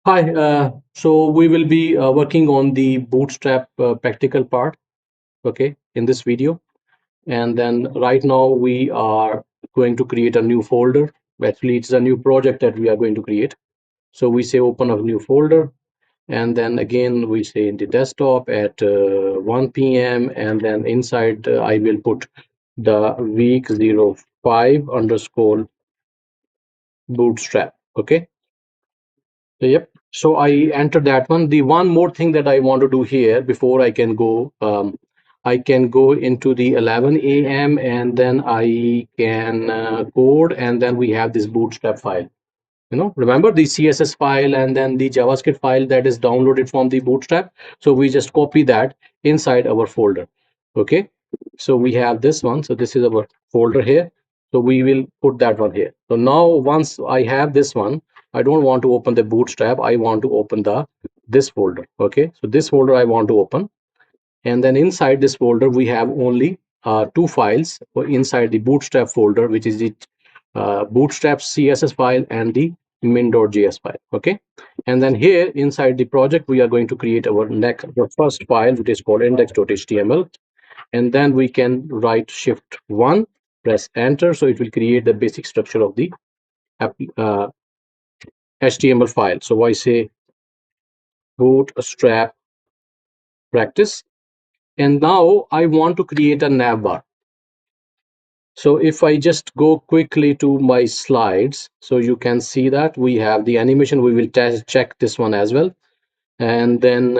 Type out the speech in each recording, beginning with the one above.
Hi, so we will be working on the Bootstrap practical part, okay, in this video. And then right now we are going to create a new folder. Actually, it's a new project that we are going to create. So we say open a new folder, and then again we say in the desktop at 1 p.m. And then inside I will put the week 05 underscore bootstrap, okay. Yep. So I entered that one. The one more thing that I want to do here before I can go into the 11 a.m. and then I can code, and then we have this bootstrap file. Remember the CSS file and then the JavaScript file that is downloaded from the bootstrap. So we just copy that inside our folder. Okay. So we have this one. So this is our folder here. So we will put that one here. So now once I have this one, I don't want to open the bootstrap. I want to open this folder. Okay. So this folder I want to open. And then inside this folder, we have only two files inside the bootstrap folder, which is the bootstrap CSS file and the min.js file. Okay. And then here inside the project, we are going to create the first file, which is called index.html. And then we can write shift 1, press enter. So it will create the basic structure of the HTML file. So I say bootstrap practice. And now I want to create a navbar. So if I just go quickly to my slides, so you can see that we have the animation. We will check this one as well. And then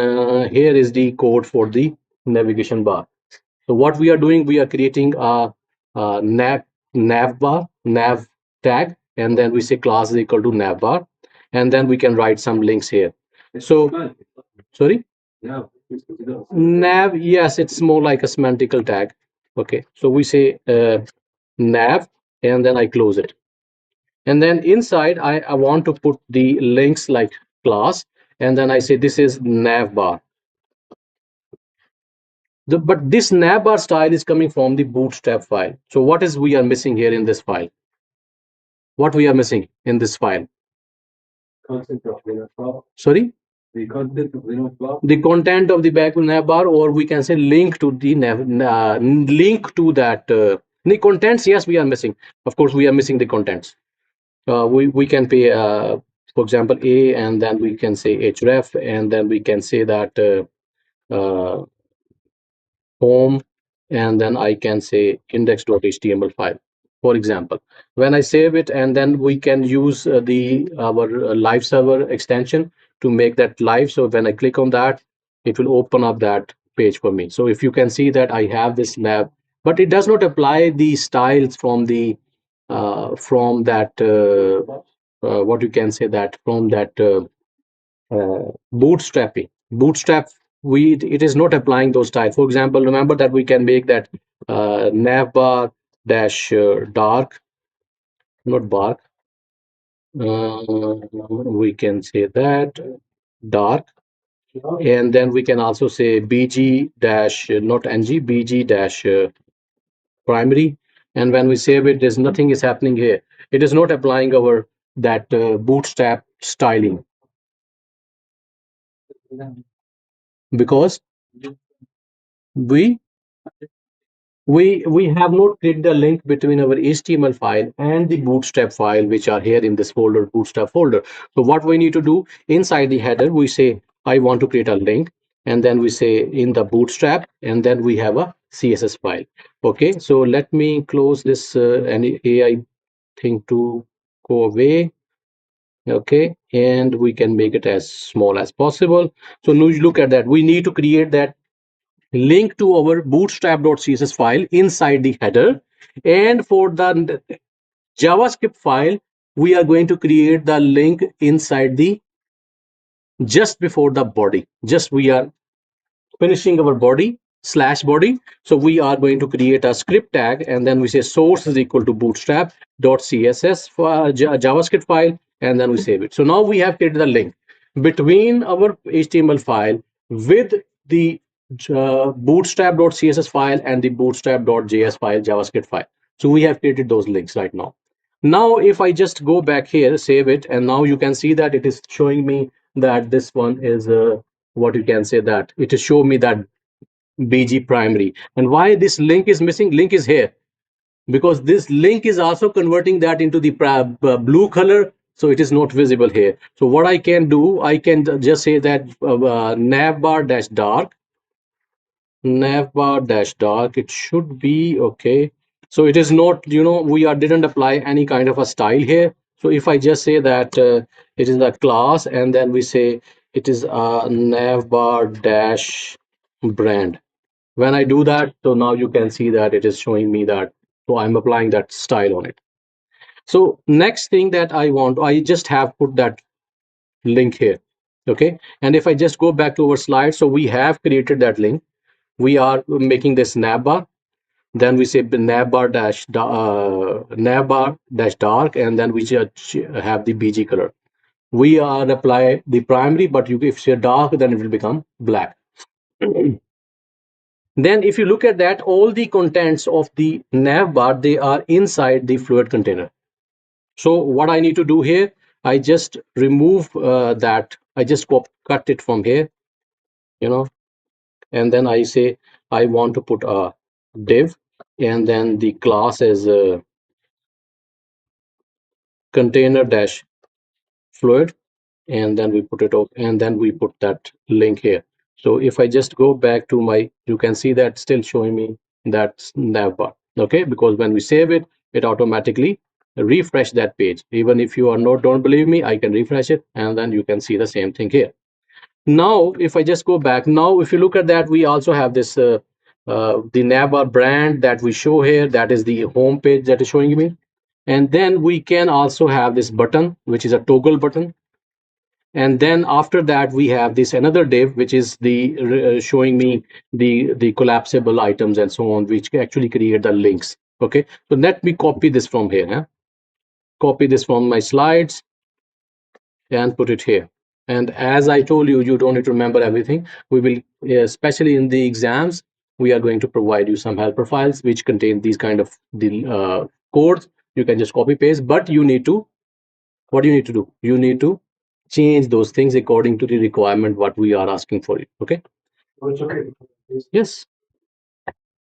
here is the code for the navigation bar. So what we are doing, we are creating a nav bar, nav tag, and then we say class is equal to nav bar. And then we can write some links here. So, sorry? Nav, yes, it's more like a semantical tag. Okay, so we say nav, and then I close it. And then inside, I want to put the links like class, and then I say this is navbar. But this navbar style is coming from the bootstrap file. So what is we are missing here in this file? What we are missing in this file? Sorry? The content of the back navbar, or we can say link to the link to that. The contents, yes, we are missing. Of course, we are missing the contents. We can pay, for example, a, and then we can say href, and then we can say that home, and then I can say index.html file, for example. When I save it, and then we can use the our live server extension to make that live. So when I click on that, it will open up that page for me. So if you can see that I have this nav, but it does not apply the styles from that what you can say that from that bootstrapping. Bootstrap, we it is not applying those styles. For example, remember that we can make that navbar dash dark, not bark. We can say that dark, and then we can also say bg dash not ng bg dash primary. And when we save it, there's nothing is happening here. It is not applying our that bootstrap styling, because we we have not created a link between our HTML file and the bootstrap file, which are here in this folder, bootstrap folder. So what we need to do, inside the header, we say I want to create a link, and then we say in the bootstrap, and then we have a CSS file. Okay, so let me close this any AI thing to go away. Okay, and we can make it as small as possible. So now you look at that, we need to create that link to our bootstrap.css file inside the header. And for the JavaScript file, we are going to create the link inside the just before the body. Just we are finishing our body slash body. So we are going to create a script tag, and then we say source is equal to bootstrap.css JavaScript file, and then we save it. So now we have created a link between our HTML file with the bootstrap.css file and the bootstrap.js file, JavaScript file. So we have created those links right now. Now, if I just go back here, save it, and now you can see that it is showing me that this one is what you can say that it is show me that BG primary. And why this link is missing? Link is here because this link is also converting that into the blue color, so it is not visible here. So what I can do, I can just say that navbar dash dark, navbar dash dark, it should be okay. So it is not, we are didn't apply any kind of a style here. So if I just say that it is the class, and then we say it is a navbar dash brand. When I do that, so now you can see that it is showing me that, so I'm applying that style on it. So next thing that I want, I just have put that link here. Okay. And if I just go back to our slide, so we have created that link. We are making this navbar. Then we say navbar dash dark, and then we just have the BG color. We are apply the primary, but if it's dark, then it will become black. Then if you look at that, all the contents of the navbar, they are inside the fluid container. So what I need to do here, I just remove that. I just cut it from here, and then I say I want to put a div, and then the class is container dash fluid, and then we put it up, and then we put that link here. So if I just go back to my, you can see that still showing me that navbar. Okay, because when we save it, it automatically refresh that page. Even if you are not, don't believe me, I can refresh it, and then you can see the same thing here. Now if I just go back, now if you look at that, we also have this the navbar brand that we show here, that is the home page that is showing me. And then we can also have this button, which is a toggle button. And then after that we have this another div, which is the showing me the collapsible items and so on, which actually create the links. Okay, so let me copy this from here, copy this from my slides and put it here. And as I told you, you don't need to remember everything. We will, especially in the exams, we are going to provide you some helper files which contain these kind of the codes. You can just copy paste, but you need to, what do you need to do? You need to change those things according to the requirement what we are asking for you. Okay. Oh, it's okay. Yes.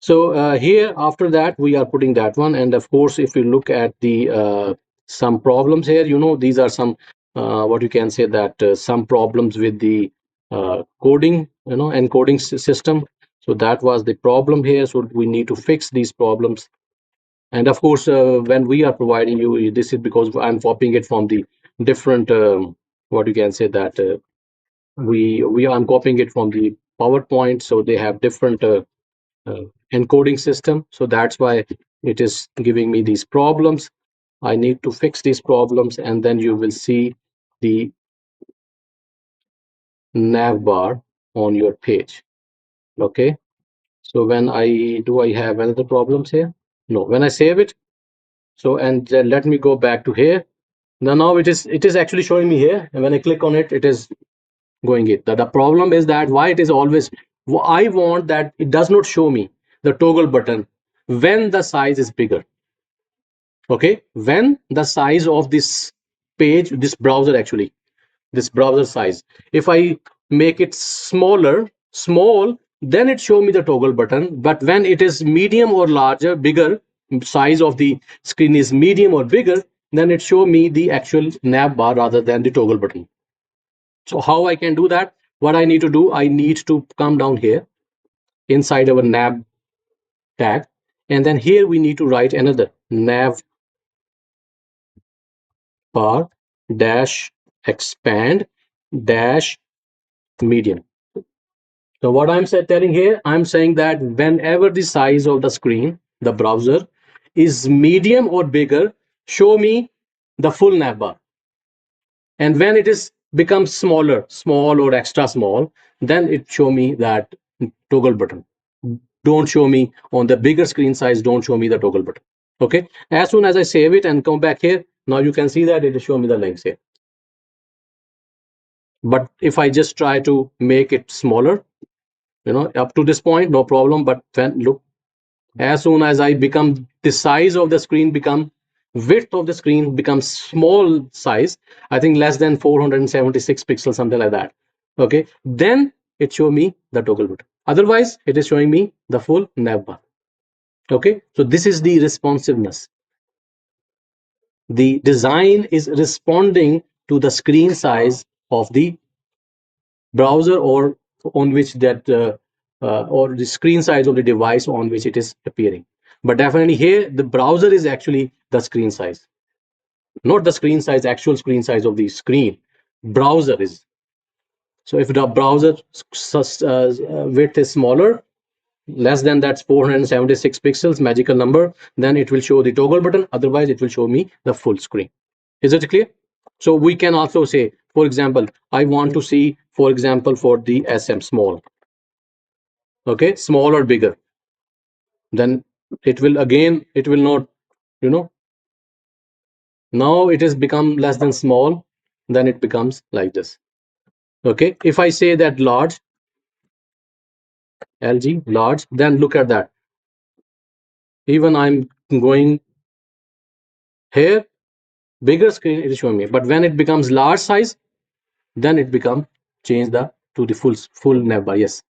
So here after that we are putting that one, and of course if you look at the some problems here, these are some what you can say that some problems with the coding, encoding system. So that was the problem here. So we need to fix these problems. And of course when we are providing you, this is because I'm copying it from the different what you can say that we I'm copying it from the PowerPoint, so they have different uh, encoding system. So that's why it is giving me these problems. I need to fix these problems, and then you will see the nav bar on your page. Okay. So when I have another problems here? No. When I save it, so and then let me go back to here. Now it is actually showing me here, and when I click on it, it is going it. The problem is that why it is always, I want that it does not show me the toggle button when the size is bigger. Okay, when the size of this page, this browser actually, this browser size, if I make it small, then it show me the toggle button. But when it is medium or larger, bigger, size of the screen is medium or bigger, then it show me the actual nav bar rather than the toggle button. So how I can do that? What I need to do, I need to come down here inside our nav tag, and then here we need to write another nav bar dash expand dash medium. So what I'm telling here, I'm saying that whenever the size of the screen, the browser, is medium or bigger, show me the full navbar. And when it is becomes small or extra small, then it show me that toggle button. Don't show me on the bigger screen size, don't show me the toggle button. Okay. As soon as I save it and come back here, now you can see that it is showing me the links here. But if I just try to make it smaller, up to this point, no problem. But when look, as soon as I become the size of the screen become width of the screen becomes small size, I think less than 476 pixels, something like that. Okay, then it show me the toggle button. Otherwise, it is showing me the full navbar. Okay, so this is the responsiveness. The design is responding to the screen size of the browser or on which that or the screen size of the device on which it is appearing. But definitely here the browser is actually the screen size, not the screen size, actual screen size of the screen. Browser is. So if the browser width is smaller, less than that's 476 pixels, magical number, then it will show the toggle button. Otherwise, it will show me the full screen. Is it clear? So we can also say, for example, I want to see, for example, for the SM small, okay, small or bigger. Then it will again, it will not, you know, now it has become less than small, then it becomes like this. Okay, if I say that large, LG large, then look at that. Even I'm going here, bigger screen it is showing me. But when it becomes large size, then it become change the to the full navbar. Yes.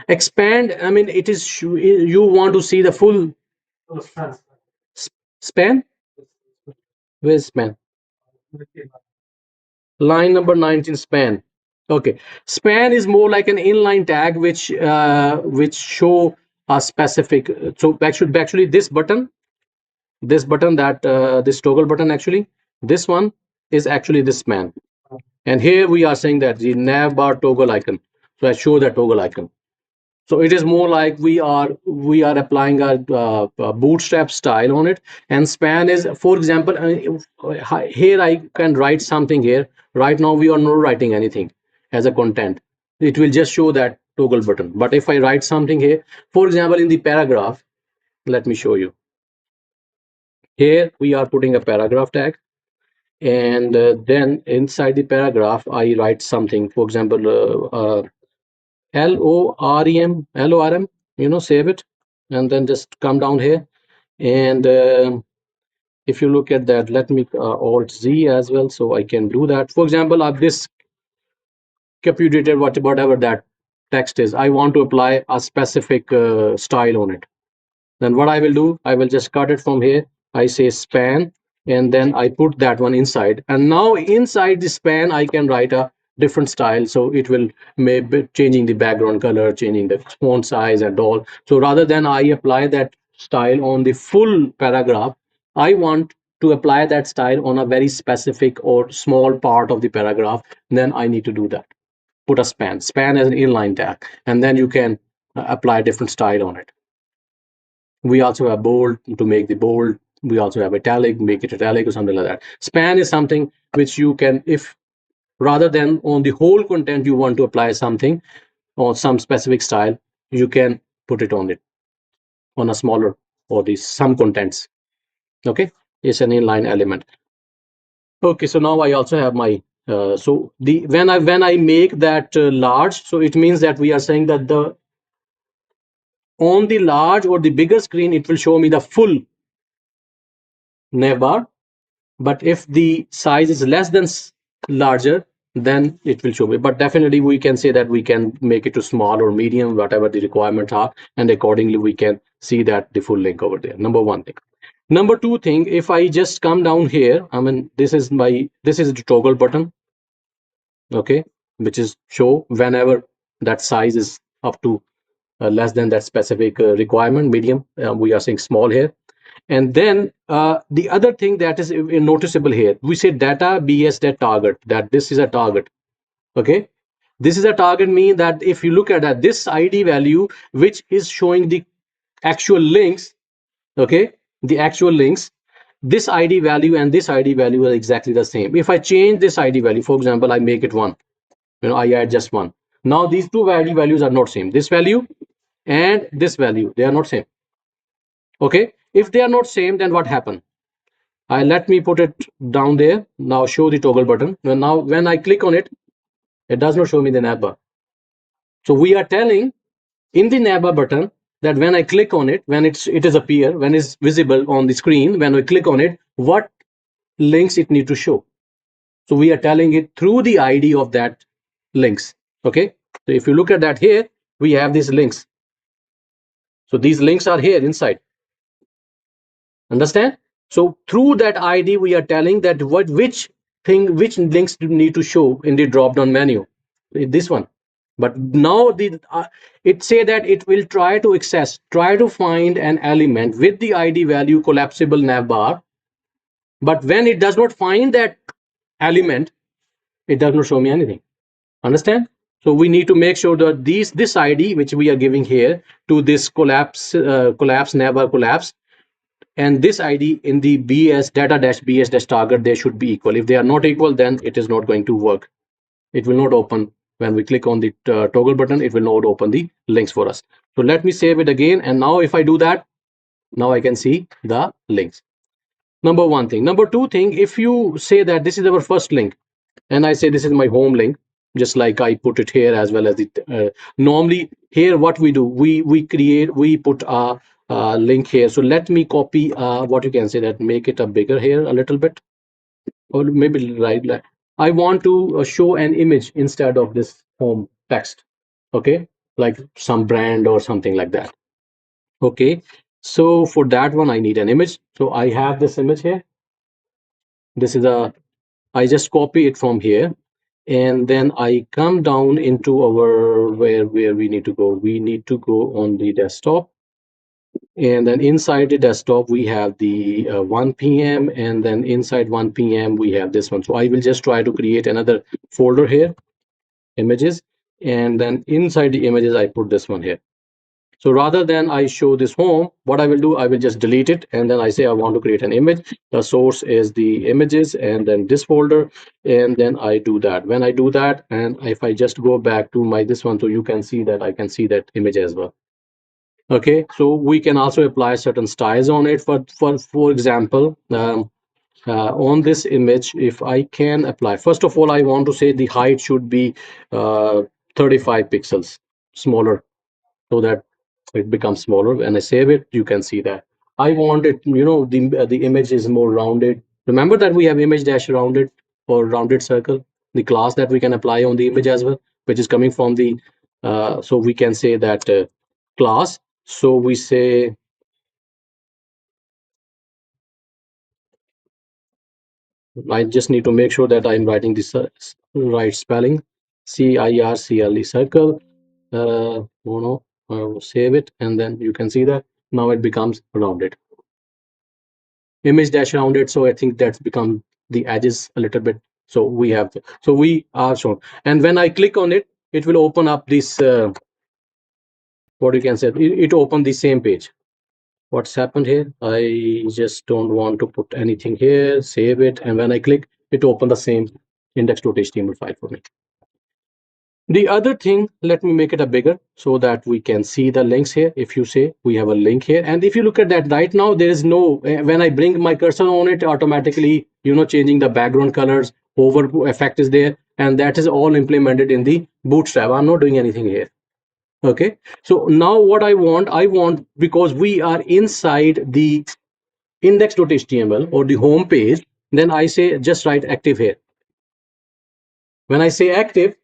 Expand. I mean, it is you want to see the full span. Where's span? Line number 19 span. Okay, span is more like an inline tag which show a specific. So actually this button that this toggle button actually this one is actually this span, and here we are saying that the navbar toggle icon. So I show that toggle icon. So it is more like we are applying a bootstrap style on it. And span is, for example, here I can write something here. Right now we are not writing anything as a content. It will just show that toggle button. But if I write something here, for example, in the paragraph, let me show you. Here we are putting a paragraph tag, and then inside the paragraph I write something. For example, LORM, save it, and then just come down here. And if you look at that, let me Alt Z as well, so I can do that. For example, this computed whatever that text is, I want to apply a specific style on it. Then what I will do, I will just cut it from here. I say span, and then I put that one inside. And now inside the span, I can write a different style. So it will maybe changing the background color, changing the font size and all. So rather than I apply that style on the full paragraph, I want to apply that style on a very specific or small part of the paragraph. Then I need to do that. Put a span as an inline tag, and then you can apply different style on it. We also have bold to make the bold. We also have italic, make it italic or something like that. Span is something which you can, if rather than on the whole content you want to apply something or some specific style, you can put it on a smaller or the some contents. Okay, it's an inline element. Okay, so now I also have my so the when I make that large, so it means that we are saying that the on the large or the bigger screen it will show me the full navbar. But if the size is less than larger, then it will show me. But definitely we can say that we can make it to small or medium, whatever the requirements are, and accordingly we can see that the full link over there. Number one thing. Number two thing, if I just come down here, I mean this is the toggle button, okay, which is show whenever that size is up to less than that specific requirement, medium. We are saying small here. And then the other thing that is noticeable here, we say data BS that target, that this is a target. Okay, this is a target mean that if you look at that, this ID value, which is showing the actual links, okay, the actual links, this ID value and this ID value are exactly the same. If I change this ID value, for example, I make it one, I add just one. Now these two ID values are not same. This value and this value, they are not same. Okay, if they are not same, then what happen? Let me put it down there. Now show the toggle button. Now when I click on it, it does not show me the navbar. So we are telling in the navbar button that when I click on it, when it is appear, when it's visible on the screen, when I click on it, what links it need to show. So we are telling it through the ID of that links. Okay. So if you look at that here, we have these links. So these links are here inside. Understand? So through that ID, we are telling that which links do need to show in the drop down menu. This one. But now it say that it will try to find an element with the ID value collapsible navbar. But when it does not find that element, it does not show me anything. Understand? So we need to make sure that this ID which we are giving here to this collapse never collapse, and this ID in the BS data dash BS dash target, they should be equal. If they are not equal, then it is not going to work. It will not open. When we click on the toggle button, it will not open the links for us. So let me save it again. And now if I do that, now I can see the links. Number one thing. Number two thing, if you say that this is our first link, and I say this is my home link, just like I put it here as well as it. Normally here, what we do, we put a link here. So let me copy what you can say that make it a bigger here a little bit, or maybe right. I want to show an image instead of this home text. Okay, like some brand or something like that. Okay, so for that one, I need an image. So I have this image here. This is a I just copy it from here, and then I come down into our where we need to go. We need to go on the desktop, and then inside the desktop we have the 1 p.m. and then inside 1 p.m. we have this one. So I will just try to create another folder here, images, and then inside the images I put this one here. So rather than I show this home, what I will do, I will just delete it. And then I say I want to create an image. The source is the images and then this folder. And then I do that. When I do that, and if I just go back to my this one, so you can see that I can see that image as well. Okay, so we can also apply certain styles on it. For example, on this image, if I can apply, first of all, I want to say the height should be 35 pixels smaller, so that it becomes smaller. When I save it, you can see that I want it, the image is more rounded. Remember that we have image dash rounded or rounded circle, the class that we can apply on the image as well, which is coming from the so we can say that class. So we say, I just need to make sure that I'm writing this right spelling, CIRCLE circle. Save it, and then you can see that now it becomes rounded, image dash rounded. So I think that's become the edges a little bit. So we are shown, and when I click on it, it will open up this what you can say, it opened the same page. What's happened here, I just don't want to put anything here, save it, and when I click, it opened the same index.html file for me. The other thing, let me make it a bigger so that we can see the links here. If you say we have a link here, and if you look at that right now, there is no, when I bring my cursor on it, automatically, changing the background colors, over effect is there, and that is all implemented in the Bootstrap. I'm not doing anything here. Okay. So now what I want, because we are inside the index.html or the home page, then I say just write active here. When I say active,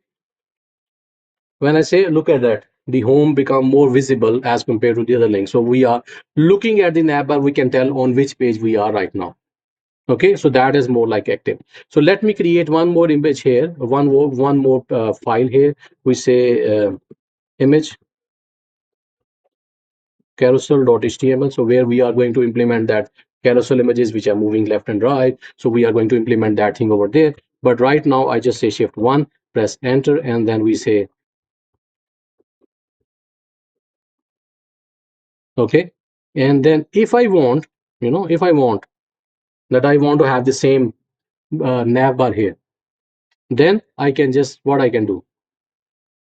when I say look at that, the home become more visible as compared to the other link. So we are looking at the navbar, we can tell on which page we are right now. Okay, so that is more like active. So let me create one more image here, one more file here. We say image carousel.html. So where we are going to implement that carousel images which are moving left and right. So we are going to implement that thing over there. But right now I just say shift 1, press enter, and then we say okay. And then if I want, if I want that I want to have the same navbar here, then I can just, what I can do,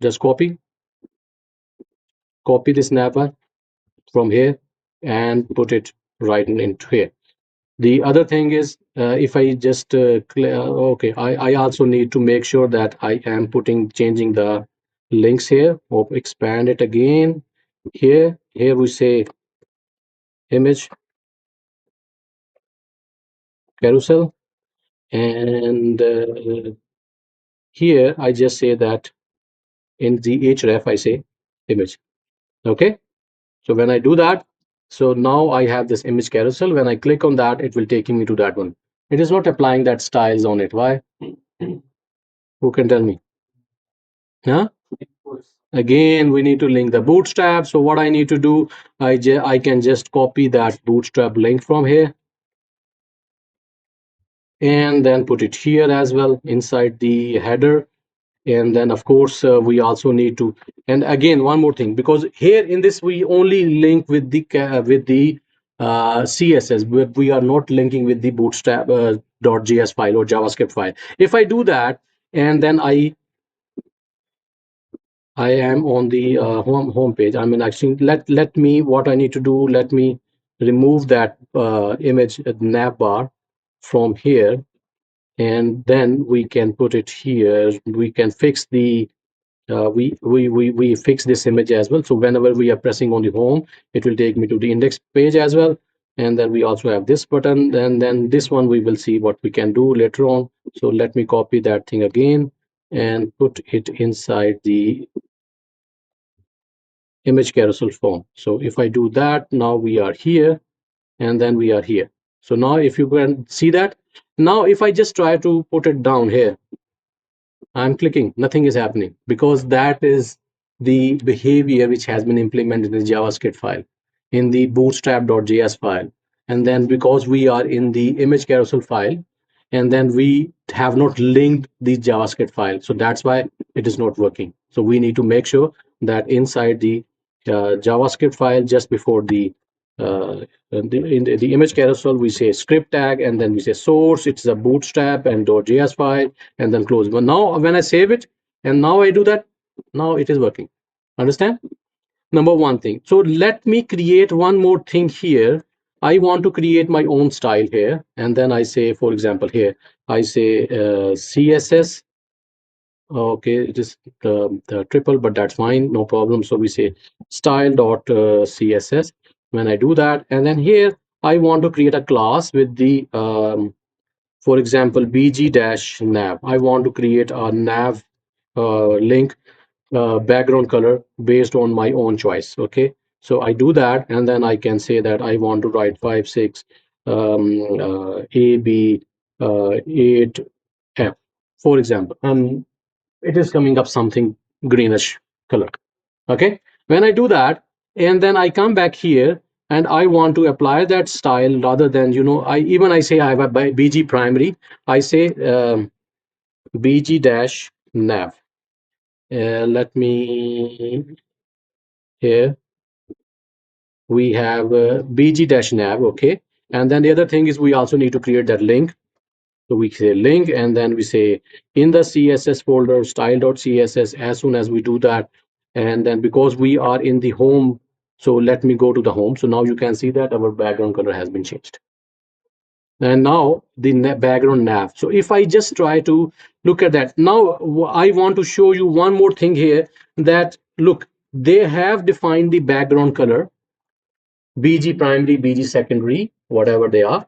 just copy this navbar from here and put it right into here. The other thing is, if I just okay, I also need to make sure that I am changing the links here, or expand it again here, here we say image carousel, and here I just say that in the href I say image. Okay, so when I do that, so now I have this image carousel. When I click on that, it will take me to that one. It is not applying that styles on it. Why? Who can tell me? Huh? Again, we need to link the bootstrap. So what I need to do, I can just copy that bootstrap link from here and then put it here as well inside the header. And then of course we also need to, and again one more thing, because here in this we only link with the css, but we are not linking with the bootstrap .js file or javascript file. If I do that, and then I am on the home page. I mean, actually, let me, what I need to do, let me remove that image navbar from here, and then we can put it here. We can fix the we fix this image as well. So whenever we are pressing on the home, it will take me to the index page as well. And then we also have this button, and then this one we will see what we can do later on. So let me copy that thing again and put it inside the image carousel form. So if I do that, now we are here, and then we are here. So now if you can see that, now if I just try to put it down here, I'm clicking, nothing is happening, because that is the behavior which has been implemented in the JavaScript file, in the bootstrap.js file. And then because we are in the image carousel file, and then we have not linked the JavaScript file. So that's why it is not working. So we need to make sure that inside the JavaScript file, just before in the image carousel, we say script tag, and then we say source, it's a bootstrap and .js file, and then close. But now when I save it and now I do that, now it is working. Understand? Number one thing. So let me create one more thing here. I want to create my own style here, and then I say, for example, here I say CSS. Okay, it is the triple, but that's fine, no problem. So we say style.css. When I do that, and then here I want to create a class with the for example, bg-nav. I want to create a nav link background color based on my own choice. Okay, so I do that, and then I can say that I want to write 5 6 a b 8 f, for example, and it is coming up something greenish color. Okay, when I do that, and then I come back here and I want to apply that style, rather than, I say I have a bg primary, I say bg dash nav. Let me, here we have bg dash nav. Okay, and then the other thing is we also need to create that link. So we say link, and then we say in the CSS folder style.css. As soon as we do that, and then because we are in the home, so let me go to the home. So now you can see that our background color has been changed. And now the background nav. So if I just try to look at that, now I want to show you one more thing here, that look, they have defined the background color, BG primary, BG secondary, whatever they are.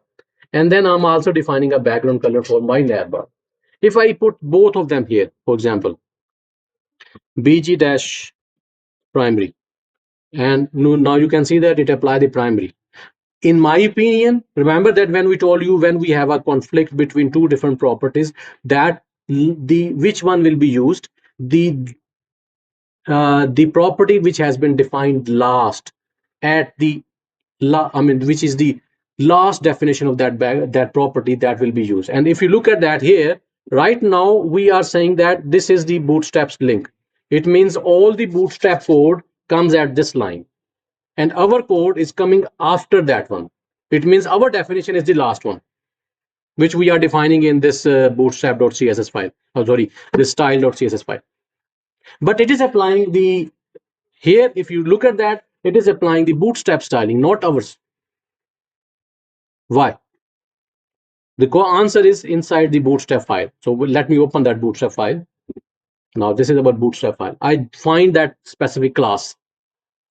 And then I'm also defining a background color for my navbar. If I put both of them here, for example, BG dash primary, and now you can see that it apply the primary. In my opinion, remember that when we told you, when we have a conflict between two different properties, that the which one will be used, the property which has been defined last at the which is the last definition of that property, that will be used. And if you look at that here, right now we are saying that this is the bootstraps link. It means all the bootstrap code comes at this line, and our code is coming after that one. It means our definition is the last one, which we are defining in this bootstrap.css file. Oh, sorry, this style.css file. But it is applying the, here, if you look at that, it is applying the bootstrap styling, not ours. Why? The answer is inside the bootstrap file. So let me open that bootstrap file. Now this is about bootstrap file. I find that specific class.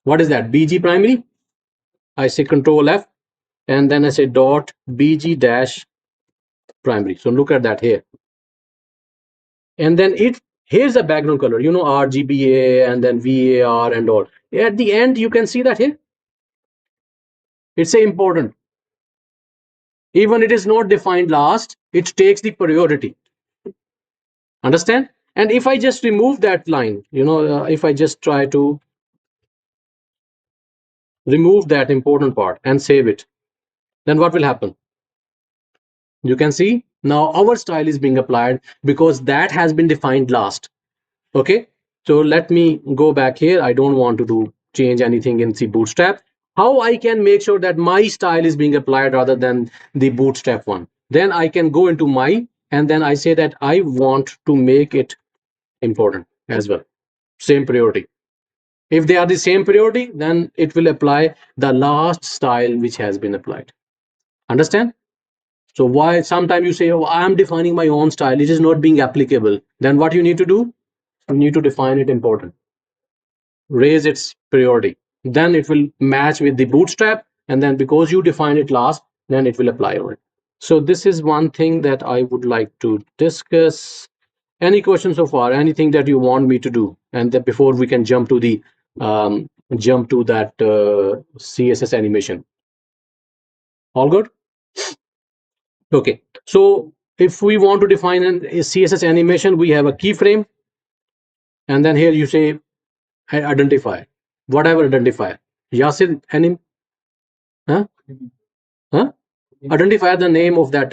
What is that? BG primary. I say Control F, and then I say dot BG dash primary. So look at that here. And then here's the background color, RGBA and then VAR and all. At the end, you can see that here. It's important. Even it is not defined last, it takes the priority. Understand? And if I just remove that line, if I just try to remove that important part and save it, then what will happen? You can see now our style is being applied because that has been defined last. Okay, so let me go back here. I don't want to do change anything in the Bootstrap. How I can make sure that my style is being applied rather than the Bootstrap one? Then I can go into my, and then I say that I want to make it important as well. Same priority. If they are the same priority, then it will apply the last style which has been applied. Understand? So why sometimes you say, oh, I am defining my own style, it is not being applicable. Then what you need to do? You need to define it important. Raise its priority. Then it will match with the Bootstrap. And then because you define it last, then it will apply on it. So this is one thing that I would like to discuss. Any questions so far? Anything that you want me to do? And that before we can jump to the jump to that CSS animation. All good? Okay. So if we want to define a CSS animation, we have a keyframe, and then here you say identifier, whatever identifier. Yasir, any, huh? Huh? Identify the name of that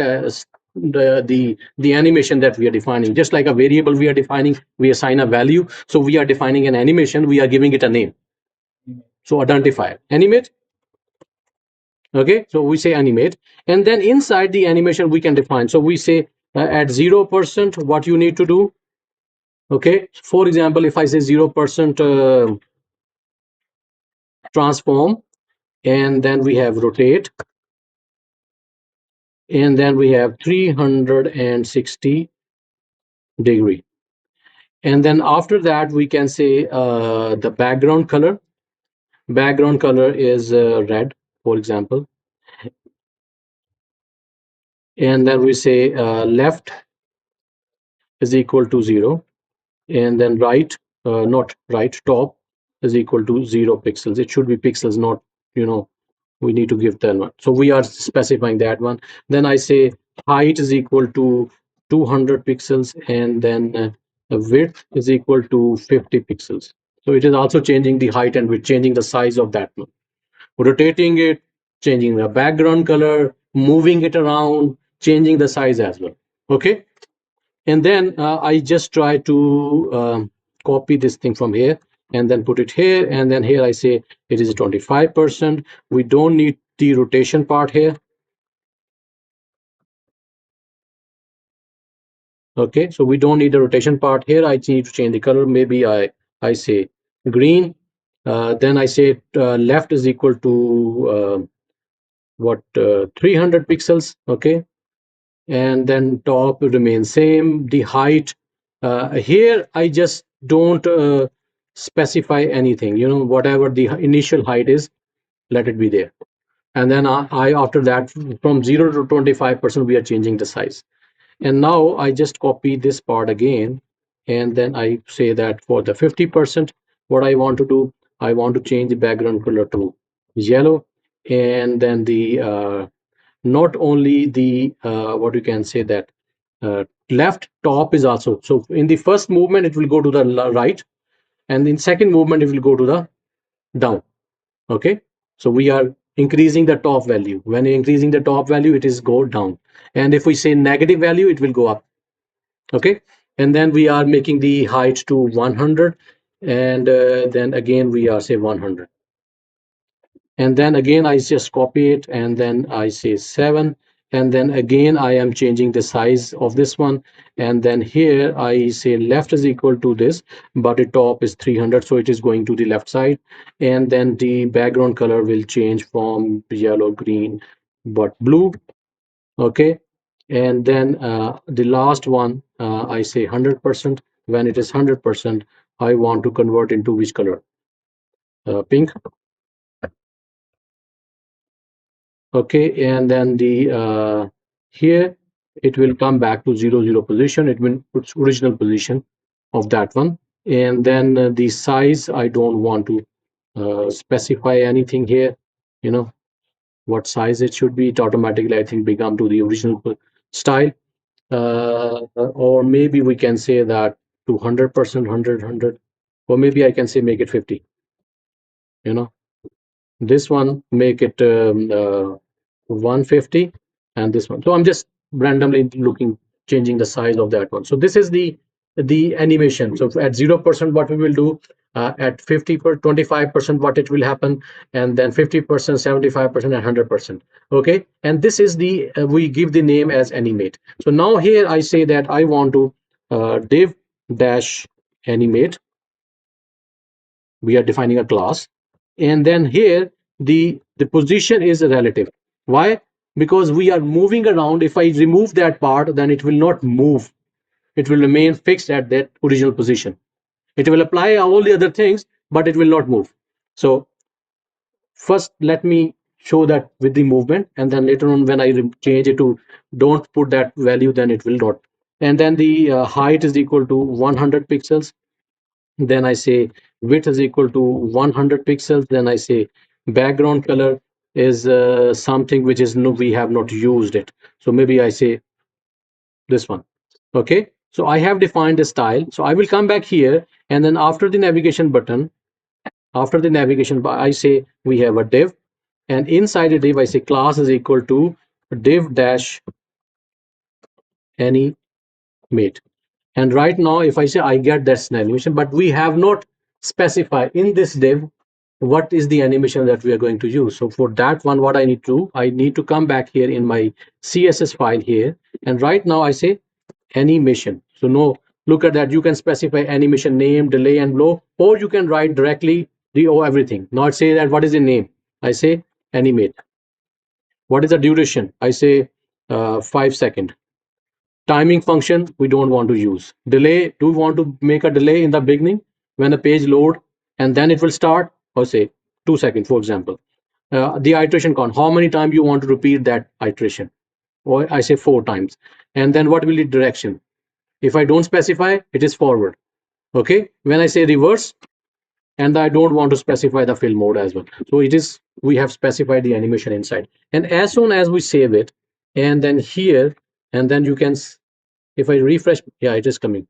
the animation that we are defining. Just like a variable we are defining, we assign a value. So we are defining an animation, we are giving it a name. So identifier, animate. Okay, so we say animate, and then inside the animation we can define. So we say at 0%, what you need to do. Okay, for example, if I say 0% transform, and then we have rotate, and then we have 360 degree. And then after that, we can say the background color. Background color is red, for example. And then we say left is equal to 0. And then right, not right, top is equal to 0 pixels. It should be pixels, not, we need to give that one. So we are specifying that one. Then I say height is equal to 200 pixels, and then the width is equal to 50 pixels. So it is also changing the height and width, changing the size of that one, rotating it, changing the background color, moving it around, changing the size as well. Okay. And then I just try to copy this thing from here and then put it here. And then here I say it is 25%. We don't need the rotation part here. Okay, so we don't need the rotation part here. I need to change the color. Maybe I say green. Then I say left is equal to what 300 pixels. Okay, and then top remains same. The height here I just don't specify anything. Whatever the initial height is, let it be there. And then I after that, from 0 to 25%, we are changing the size. And now I just copy this part again, and then I say that for the 50%, what I want to do, I want to change the background color to yellow, and then the not only the what you can say that left top is also. So in the first movement, it will go to the right, and in second movement, it will go to the down. Okay, so we are increasing the top value. When increasing the top value, it is go down, and if we say negative value, it will go up. Okay, and then we are making the height to 100, and then again we are say 100, and then again I just copy it, and then I say 7, and then again I am changing the size of this one, and then here I say left is equal to this, but the top is 300, so it is going to the left side. And then the background color will change from yellow, green, but blue. Okay, and then the last one, I say 100%. When it is 100%, I want to convert into which color? pink. Okay, and then the here it will come back to 0 0 position. It will its original position of that one. And then the size, I don't want to specify anything here, you know, what size it should be. It automatically, I think, become to the original style. Or maybe we can say that to 100%, 100, or maybe I can say make it 50, you know. This one, make it 150, and this one. So I'm just randomly looking, changing the size of that one. So this is the animation. So at 0%, what we will do, at 50 per 25%, what it will happen, and then 50%, 75%, and 100%. Okay, and this is the we give the name as animate. So now here I say that I want to div dash animate. We are defining a class, and then here the position is relative. Why? Because we are moving around. If I remove that part, then it will not move. It will remain fixed at that original position. It will apply all the other things, but it will not move. So first let me show that with the movement, and then later on when I change it to don't put that value, then it will not. And then the height is equal to 100 pixels. Then I say width is equal to 100 pixels. Then I say background color is something which is no, we have not used it. So maybe I say this one. Okay. So I have defined the style. So I will come back here, and then after the navigation button, after the navigation bar, I say we have a div, and inside the div, I say class is equal to div dash animate. And right now, if I say I get that's an animation, but we have not specified in this div what is the animation that we are going to use. So for that one, what I need to do, I need to come back here in my CSS file here. And right now I say animation. So no, look at that. You can specify animation name, delay, and blow, or you can write directly the oh everything. Not say that what is the name. I say animate. What is the duration? I say 5 seconds. Timing function we don't want to use. Delay, do we want to make a delay in the beginning when the page load and then it will start, or say 2 seconds, for example. The iteration count, how many times you want to repeat that iteration, or I say 4 times. And then what will be direction? If I don't specify, it is forward. Okay, when I say reverse, and I don't want to specify the fill mode as well. So it is, we have specified the animation inside. And as soon as we save it, and then here, and then you can, if I refresh, yeah, it is coming.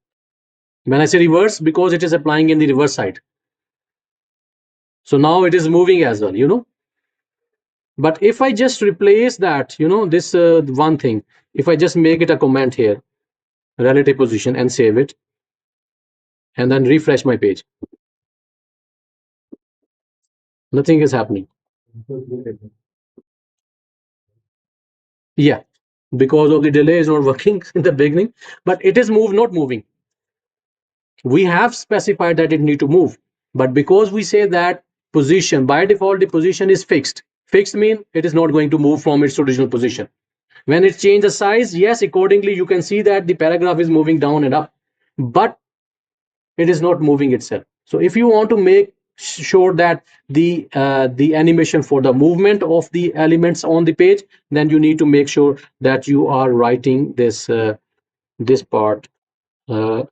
When I say reverse, because it is applying in the reverse side. So now it is moving as well, you know. But if I just replace that, you know, this one thing, if I just make it a comment here, relative position, and save it, and then refresh my page, nothing is happening. Yeah, because of the delay is not working in the beginning, but it is not moving. We have specified that it need to move, but because we say that position, by default the position is fixed. Fixed mean it is not going to move from its original position. When it change the size, yes, accordingly you can see that the paragraph is moving down and up, but it is not moving itself. So if you want to make sure that the animation for the movement of the elements on the page, then you need to make sure that you are writing this part, uh,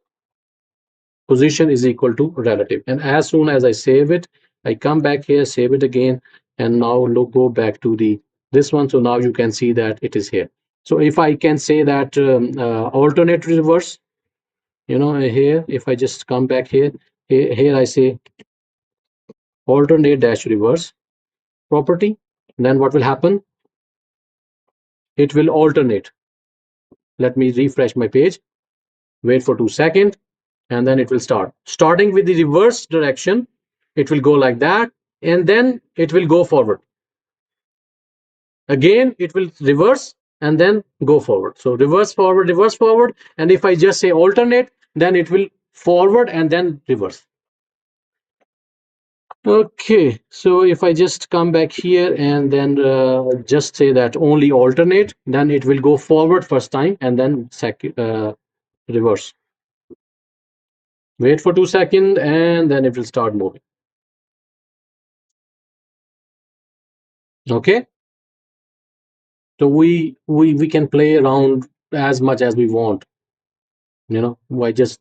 position is equal to relative. And as soon as I save it, I come back here, save it again, and now look, go back to the this one. So now you can see that it is here. So if I can say that alternate reverse, you know, here, if I just come back here, here I say alternate dash reverse property, then what will happen? It will alternate. Let me refresh my page, wait for 2 seconds, and then it will start. Starting with the reverse direction, it will go like that, and then it will go forward. Again, it will reverse and then go forward. So reverse, forward. And if I just say alternate, then it will forward and then reverse. Okay, so if I just come back here and then just say that only alternate, then it will go forward first time and then reverse. Wait for 2 seconds and then it will start moving. Okay, so we can play around as much as we want. I just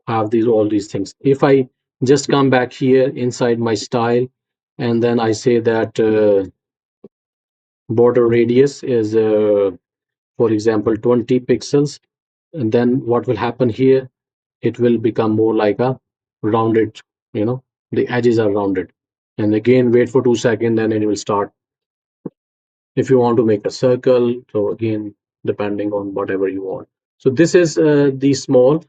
have these all these things. If I just come back here inside my style, and then I say that border radius is for example 20 pixels, and then what will happen here, it will become more like a rounded, the edges are rounded. And again, wait for 2 seconds, then it will start. If you want to make a circle, so again, depending on whatever you want. So this is the small,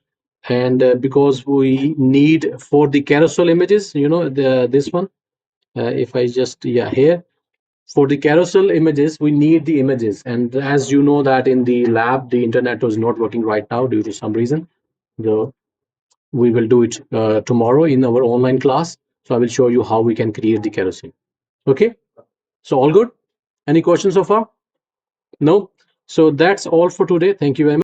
and because we need for the carousel images, this one, if I just, yeah, here, for the carousel images, we need the images. And as you know that in the lab, the internet was not working right now due to some reason. So we will do it tomorrow in our online class. So I will show you how we can create the carousel. Okay. So all good. Any questions so far? No. So that's all for today. Thank you very much.